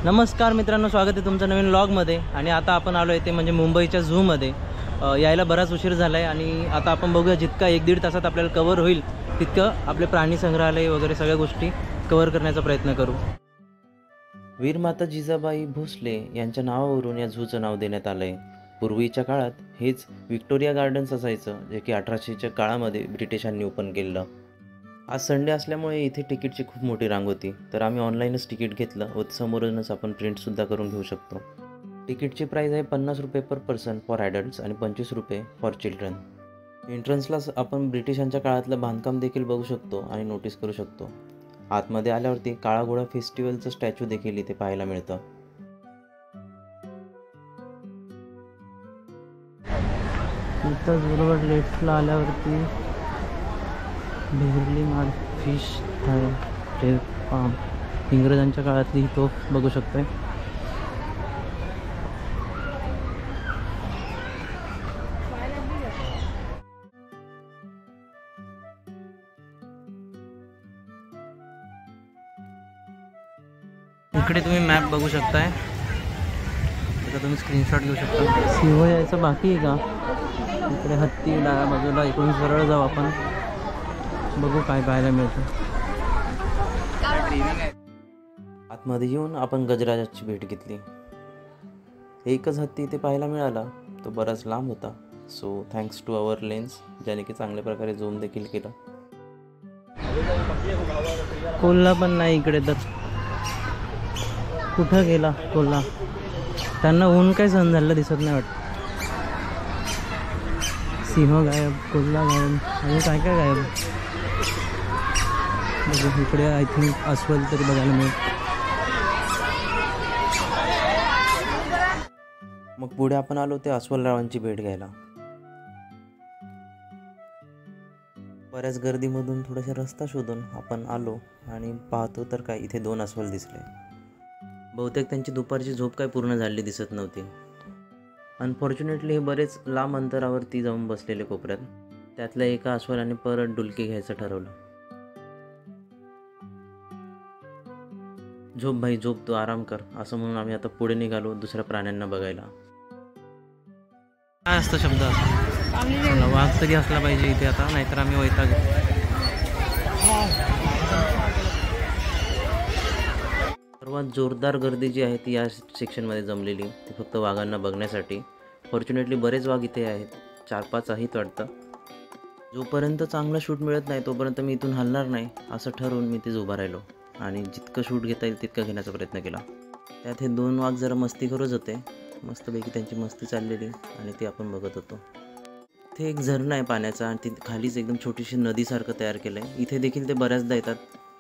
नमस्कार मित्रांनो, स्वागत आहे तुमचं नवीन व्लॉगमध्ये। आणि आता आपण आलो आहे ते म्हणजे मुंबईच्या झूमध्ये। यायला बराच उशीर झाला आहे आणि आता आपण बघूया जितका 1-1.5 तासात आपल्याला कव्हर होईल तितकं आपले प्राणी संग्रहालय वगैरे सगळ्या गोष्टी कव्हर करण्याचा प्रयत्न करू। वीरमाता जिजाबाई भोसले यांच्या नावावरून या झूचं नाव देण्यात आलं आहे। पूर्वीच्या काळात हेच विक्टोरिया गार्डन्स असायचं, जे की 1800च्या काळामध्ये ब्रिटिशांनी ओपन केलं। आज संडे असल्यामुळे इथे तिकीटची खूप मोठी रांग होती, तर आम्ही ऑनलाईनच तिकीट घेतलं व समोरूनच आपण प्रिंटसुद्धा करून घेऊ शकतो। तिकीटची प्राईस आहे 50 रुपये पर पर्सन फॉर ॲडल्ट्स आणि 25 रुपये फॉर चिल्ड्रन। एंट्रन्सलाच आपण ब्रिटिशांच्या काळातलं बांधकाम देखील बघू शकतो आणि नोटीस करू शकतो। आतमध्ये आल्यावरती काळा घोडा फेस्टिवलचं स्टॅच्यू देखील इथे पाहायला मिळतं। इथंच बरोबर लेफ्टला आल्यावरती बेहरली माड फिश थाय फार्म इंग्रजांच्या काळातली तोफ बघू शकतोय। इकडे तुम्ही मॅप बघू शकताय, त्याचा तुम्ही स्क्रीनशॉट घेऊ शकता। सिंह यायचं बाकी आहे का? इकडे हत्ती डाव्या बाजूला, इकडून सरळ जाऊ आपण, बघू काय पाहायला मिळतं। आतमध्ये येऊन आपण गजराजाची भेट घेतली। एकच हत्ती इथे पाहायला मिळाला, तो बराच लांब होता। So thanks to our lens, ज्याने की चांगल्या प्रकारे झूम देखील केला। कोल्हा पण नाही इकडे, तर कुठं गेला कोल्हा? त्यांना ऊन काय सहन झालं दिसत नाही वाटतं। सिंह गायब, कोल्हा गायब आणि काय काय गायब। इकडे आय थिंक अस्वल तरी बघायला मिळेल। मग पुढे आपण आलो ते अस्वलरावांची भेट घ्यायला। बऱ्याच गर्दीमधून थोडासा रस्ता शोधून आपण आलो आणि पाहतो तर काय, इथे 2 अस्वल दिसले। बहुतेक त्यांची दुपारची झोप काय पूर्ण झालेली दिसत नव्हती। अनफॉर्च्युनेटली हे बरेच लांब अंतरावरती जाऊन बसलेले कोपऱ्यात। त्यातल्या एका अस्वलाने परत डुलकी घ्यायचं ठरवलं। झोप भाई झोप, तू आराम कर, असं म्हणून आम्ही आता पुढे निघालो दुसऱ्या प्राण्यांना बघायला। काय असतं शब्द असा, वाघ तरी असला पाहिजे इथे आता, नाहीतर आम्ही वैतागू। सर्वात जोरदार गर्दी जी आहे ती या सेक्शनमध्ये जमलेली, ती फक्त वाघांना बघण्यासाठी। फॉर्च्युनेटली बरेच वाघ इथे आहेत, 4-5 आहेत वाटतं। जोपर्यंत चांगला शूट मिळत नाही तोपर्यंत मी इथून हलणार नाही, असं ठरवून मी तिथे उभा राहिलो आणि जितकं शूट घेता येईल तितकं घेण्याचा प्रयत्न केला। त्यात हे 2 वाघ जरा मस्ती करत होते, मस्तपैकी त्यांची मस्ती चाललेली आणि ती आपण बघत होतो। इथे एक झरणा आहे पाण्याचा आणि तिथे खालीच एकदम छोटीशी नदीसारखं तयार केलं आहे। इथे देखील ते बऱ्याचदा येतात,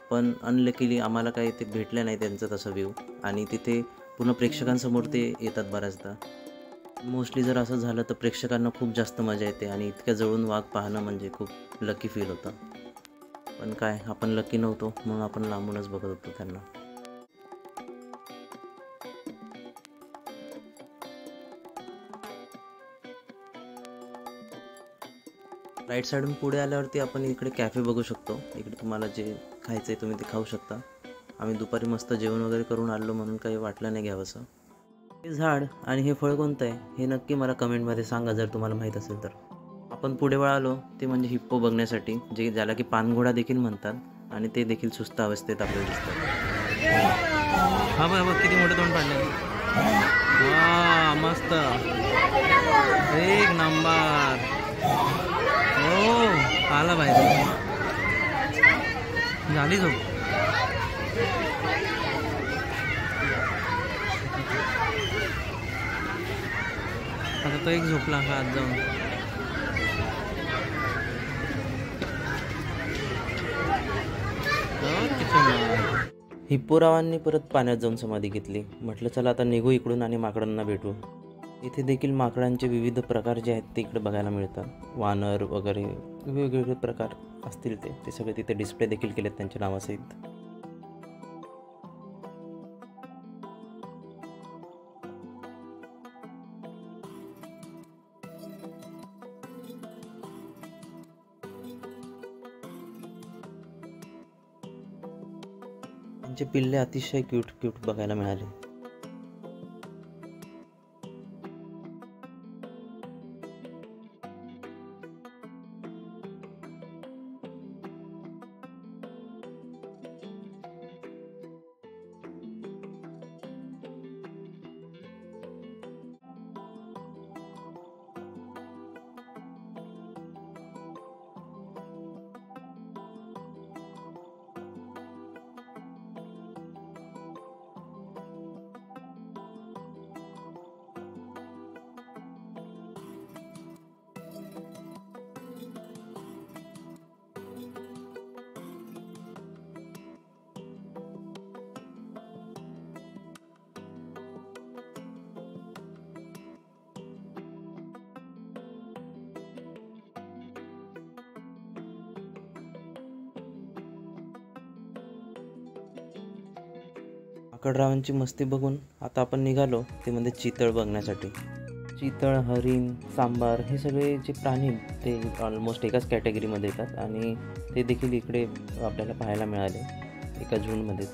पण अनलकीली आम्हाला काही ते भेटलं नाही त्यांचं तसं व्ह्यू। आणि तिथे पूर्ण प्रेक्षकांसमोर ते येतात बऱ्याचदा। मोस्टली जर असं झालं तर प्रेक्षकांना खूप जास्त मजा येते आणि इतक्या जवळून वाघ पाहणं म्हणजे खूप लकी फील होतं। पण काय, आपण लकी नव्हतो म्हणून आपण लांबूनच बघत होतो त्यांना। राईट साईडून पुढे आल्यावरती आपण इकडे कॅफे बघू शकतो। इकडे तुम्हाला जे खायचं आहे तुम्ही ते खाऊ शकता। आम्ही दुपारी मस्त जेवण वगैरे करून आलो म्हणून काही वाटलं नाही घ्यावंसं। हे झाड आणि हे फळ कोणतं आहे हे नक्की मला कमेंटमध्ये सांगा जर तुम्हाला माहीत असेल तर। आपण पुढे वळालो ते म्हणजे हिप्पो बघण्यासाठी, जे ज्याला की पानघोडा देखील म्हणतात आणि ते देखील सुस्त अवस्थेत आपल्याला दिसतात। हा बघ किती मोठे तोंड पाडले, वा मस्त, एक नंबर। हो आला बाहेर, झाली झोप। आता तो एक झोपला का आत जाऊन। हिप्पोरावांनी परत पाण्यात जाऊन समाधी घेतली। म्हटलं चला आता निघू इकडून आणि माकडांना भेटू। इथे देखील माकडांचे विविध प्रकार जे आहेत ते इकडे बघायला मिळतात। वानर वगैरे वेगवेगळे प्रकार असतील ते सगळे तिथे डिस्प्ले देखील केलेत त्यांच्या नावासहित। त्यांचे पिल्ले अतिशय क्यूट बघायला मिळाले। पकडरावांची मस्ती बघून आता आपण निघालो ते म्हणजे चितळ बघण्यासाठी. चितळ, हरिण, सांबार हे सगळे जे प्राणी ते ऑलमोस्ट एकाच कॅटेगरीमध्ये येतात आणि ते देखील इकडे आपल्याला पाहायला मिळाले एका झुंडमध्येच.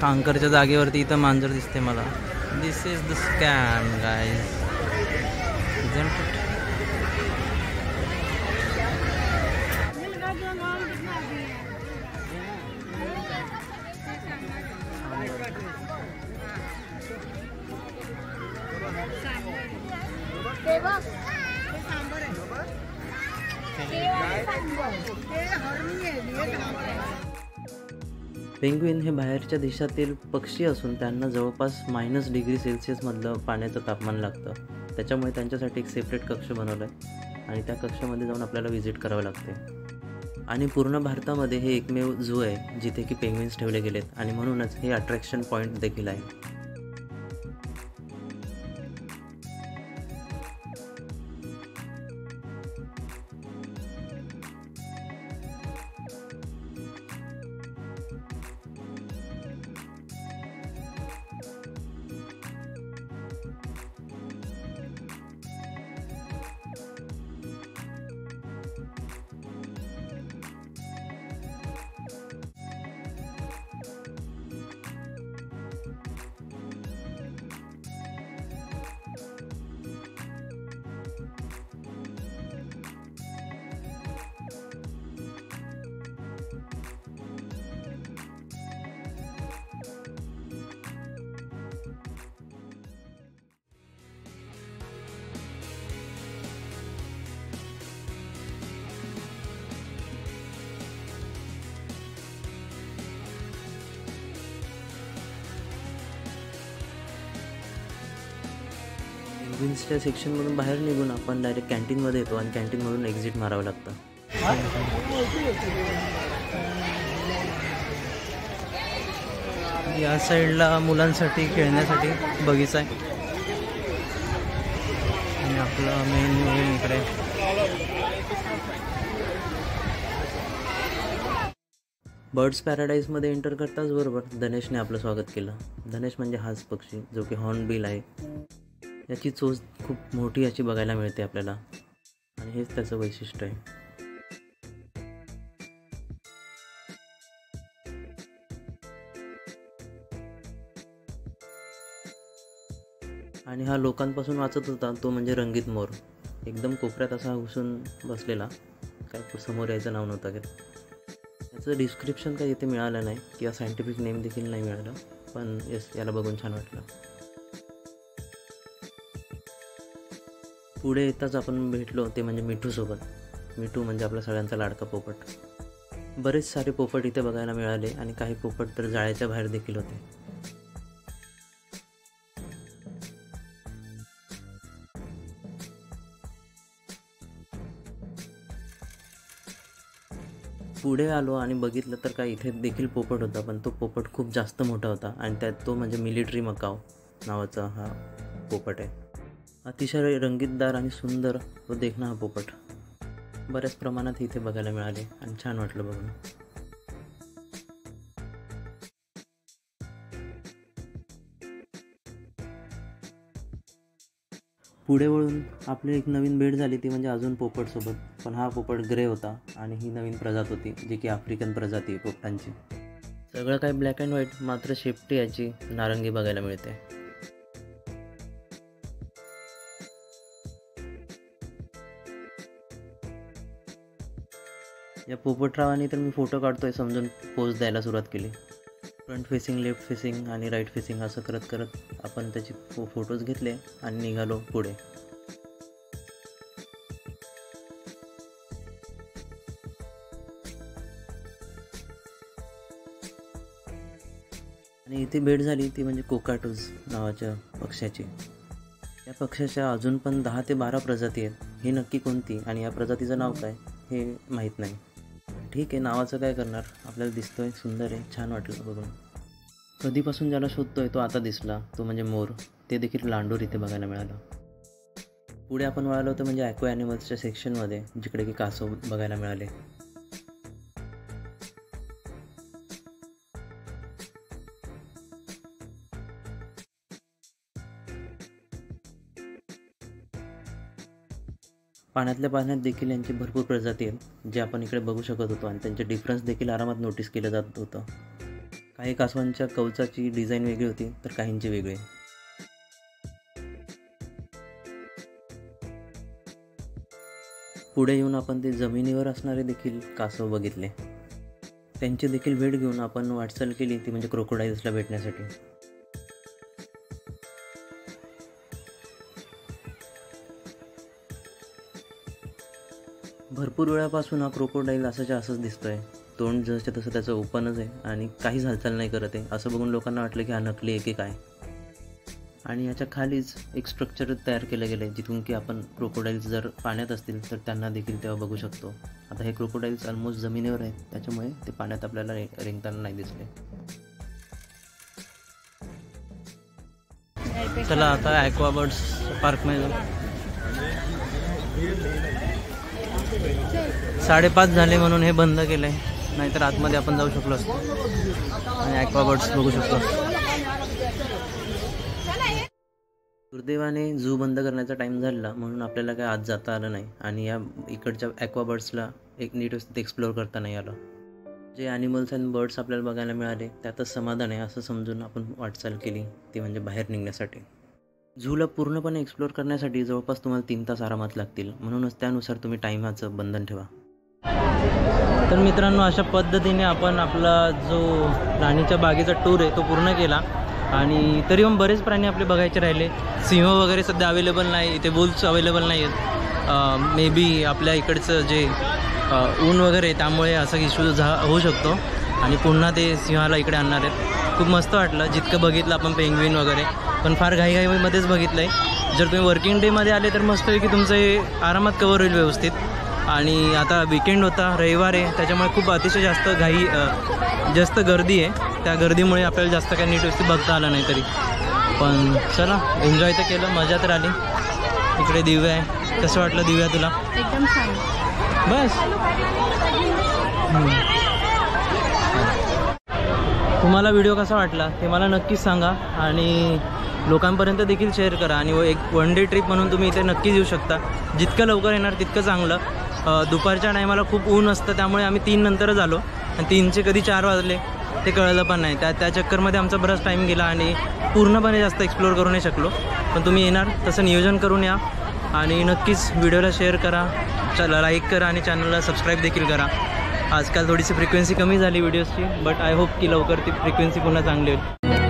टांकरच्या जागेवरती इथं मांजर दिसते मला. This is the scam guys. Penguin हे बाहेरच्या देशातील पक्षी असून त्यांना जवळपास -डिग्री सेल्सिअसमधलं पाण्याचं तापमान लागतं. त्याच्यामुळे त्यांच्यासाठी एक सेपरेट कक्ष बनवला आहे आणि त्या कक्षामध्ये जाऊन आपल्याला व्हिजिट करावं लागते. आणि पूर्ण भारतामध्ये हे एकमेव झू आहे जिथे की पेंग्विन्स ठेवले गेलेत आणि म्हणूनच हे अट्रॅक्शन पॉईंट देखील आहे. पेंग्विन्सच्या सेक्शनमधून बाहेर निघून आपण डायरेक्ट कॅन्टीनमध्ये येतो आणि कॅन्टीनमधून एक्झिट मारावं लागतं. या साईडला मुलांसाठी खेळण्यासाठी बगीचा आहे आणि आपलं मेन इकडे. बर्ड्स पॅराडाईजमध्ये एंटर करताच बरोबर धनेशने आपलं स्वागत केलं. धनेश म्हणजे हाच पक्षी जो की हॉर्नबिल आहे. याची चोच खूप मोठी याची बघायला मिळते आपल्याला आणि हेच त्याचं वैशिष्ट्य आहे. आणि हा लोकांपासून वाचत होता तो म्हणजे रंगीत मोर. एकदम कोपऱ्यात असा घुसून बसलेला. काय समोर यायचं नाव नव्हतं का. याचं डिस्क्रिप्शन काही इथे मिळालं नाही किंवा सायंटिफिक नेम देखील नाही मिळालं, पण येस याला बघून छान वाटलं. पुढे येताच आपण भेटलो ते म्हणजे मिठूसोबत. मिठू म्हणजे आपला सगळ्यांचा लाडका पोपट. बरेच सारे पोपट इथे बघायला मिळाले आणि काही पोपट तर जाळ्याच्या बाहेर देखील होते. पुढे आलो आणि बघितलं तर काय इथे देखील पोपट होता, पण तो पोपट खूप जास्त मोठा होता आणि त्यात तो म्हणजे मिलिटरी मकाव नावाचा हा पोपट आहे. अतिशय रंगीतदार आणि सुंदर व देखणा हा पोपट बऱ्याच प्रमाणात इथे बघायला मिळाले आणि छान वाटलं बघून. पुढे वळून आपली एक नवीन भेट झाली ती म्हणजे अजून पोपटसोबत. पण हा पोपट ग्रे होता आणि ही नवीन प्रजात होती जी की आफ्रिकन प्रजाती आहे पोपटांची. सगळं काही ब्लॅक अँड व्हाईट, मात्र शेपटी याची नारंगी बघायला मिळते. या पोपटरावाने तर मी फोटो काढतोय समजून पोज द्यायला सुरुवात केली. फ्रंट फेसिंग, लेफ्ट फेसिंग आणि राईट फेसिंग असं करत करत आपण त्याचे फोटोज घेतले आणि निघालो पुढे. आणि इथे भेट झाली ती म्हणजे कोकाटूज नावाच्या पक्ष्याची. या पक्ष्याच्या अजून पण 10 ते 12 प्रजाती आहेत. ही नक्की कोणती आणि या प्रजातीचं नाव काय हे माहीत नाही. ठीक आहे, नावाचं काय करणार, आपल्याला दिसतोय, सुंदर आहे, छान वाटलं बघून. कधीपासून ज्याला शोधतोय तो आता दिसला, तो म्हणजे मोर. ते देखील लांडोर इथे बघायला मिळालं. पुढे आपण वळालो होतं म्हणजे ॲक्वा ॲनिमल्सच्या सेक्शनमध्ये, जिकडे की कासव बघायला मिळाले. पाण्यातल्या पाण्यात देखील यांची भरपूर प्रजाती आहेत, जे आपण इकडे बघू शकत होतो आणि त्यांचे डिफरन्स देखील आरामात नोटीस केलं जात होतं. काही कासवांच्या कवचाची डिझाईन वेगळी होती तर काहींची वेगळी. पुढे येऊन आपण ते जमिनीवर असणारे देखील कासव बघितले. त्यांची देखील भेट घेऊन आपण वाटचाल केली ती म्हणजे क्रोकोडाईल्सला भेटण्यासाठी. भरपूर वेळापासून हा क्रोकोडाईल असाच्या असंच दिसतोय. तोंड जसं तसं त्याचं ओपनच आहे आणि काहीच हालचाल नाही करत आहे. असं बघून लोकांना वाटलं की हा नकली आहे की काय. आणि याच्या खालीच एक स्ट्रक्चर तयार केलं गेलं आहे, जिथून की आपण क्रोकोडाईल्स जर पाण्यात असतील तर त्यांना देखील तेव्हा बघू शकतो. आता हे क्रोकोडाईल्स ऑलमोस्ट जमिनीवर आहेत, त्याच्यामुळे ते पाण्यात आपल्याला रेंगताना नाही दिसले. चला आता ॲक्वा बर्ड्स पार्कमध्ये 5:30 झाले म्हणून हे बंद केलं आहे, नाहीतर आतमध्ये आपण जाऊ शकलो असतो आणि ॲक्वा बर्ड्स बघू शकतो. दुर्दैवाने झू बंद करण्याचा टाईम झाला म्हणून आपल्याला काय आत जाता आलं नाही आणि या इकडच्या ॲक्वा बर्ड्सला एक नीट व्यवस्थित एक्सप्लोअर करता नाही आलं. जे ॲनिमल्स अँड बर्ड्स आपल्याला बघायला मिळाले त्यातच समाधान आहे असं समजून आपण वाटचाल केली ती म्हणजे बाहेर निघण्यासाठी. झूला पूर्णपणे एक्सप्लोअर करण्यासाठी जवळपास तुम्हाला 3 तास आरामात लागतील, म्हणूनच त्यानुसार तुम्ही टाईमाचं बंधन ठेवा. तर मित्रांनो, अशा पद्धतीने आपण आपला जो राणीच्या बागेचा टूर आहे तो पूर्ण केला आणि तरी पण बरेच प्राणी आपले बघायचे राहिले. सिंह वगैरे सध्या अवेलेबल नाही, इथे बुल्स अवेलेबल नाही आहेत. मे बी आपल्या इकडचं जे ऊन वगैरे त्यामुळे असा इश्यू होऊ शकतो आणि पुन्हा ते सिंहाला इकडे आणणार आहेत. खूप मस्त वाटलं जितकं बघितलं आपण पेंग्विन वगैरे, पण फार घाईघाईमध्येच बघितलं आहे. जर तुम्ही वर्किंग डेमध्ये आले तर मस्त आहे की तुमचं हे आरामात कवर होईल व्यवस्थित. आणि आता विकेंड होता, रविवार आहे, त्याच्यामुळे खूप अतिशय जास्त गर्दी आहे. त्या गर्दीमुळे आपल्याला जास्त काही नीट व्यवस्थित बघता आलं नाही तरी. पण चला, एन्जॉय तर केलं, मजा तर आली. इकडे दिव्या आहे, कसं वाटलं दिव्या तुला? एकदम छान. बस तुम्हाला व्हिडिओ कसा वाटला ते मला नक्कीच सांगा आणि लोकांपर्यंत देखील शेअर करा. आणि एक 1 डे ट्रिप म्हणून तुम्ही इथे नक्कीच येऊ शकता. जितकं लवकर येणार तितकं चांगलं. दुपारच्या टायमाला खूप ऊन असतं, त्यामुळे आम्ही 3 नंतरच आलो आणि 3चे कधी 4 वाजले ते कळलं पण नाही. त्या चक्करमध्ये आमचा बराच टाईम गेला आणि पूर्णपणे जास्त एक्सप्लोअर करू नाही शकलो. पण तुम्ही येणार तसं नियोजन करून या आणि नक्कीच व्हिडिओला शेअर करा, लाईक करा आणि चॅनलला सबस्क्राईब देखील करा. आजकाल थोडीशी फ्रिक्वेन्सी कमी झाली व्हिडिओजची, बट आय होप की लवकर ती फ्रिक्वेन्सी पुन्हा चांगली होईल.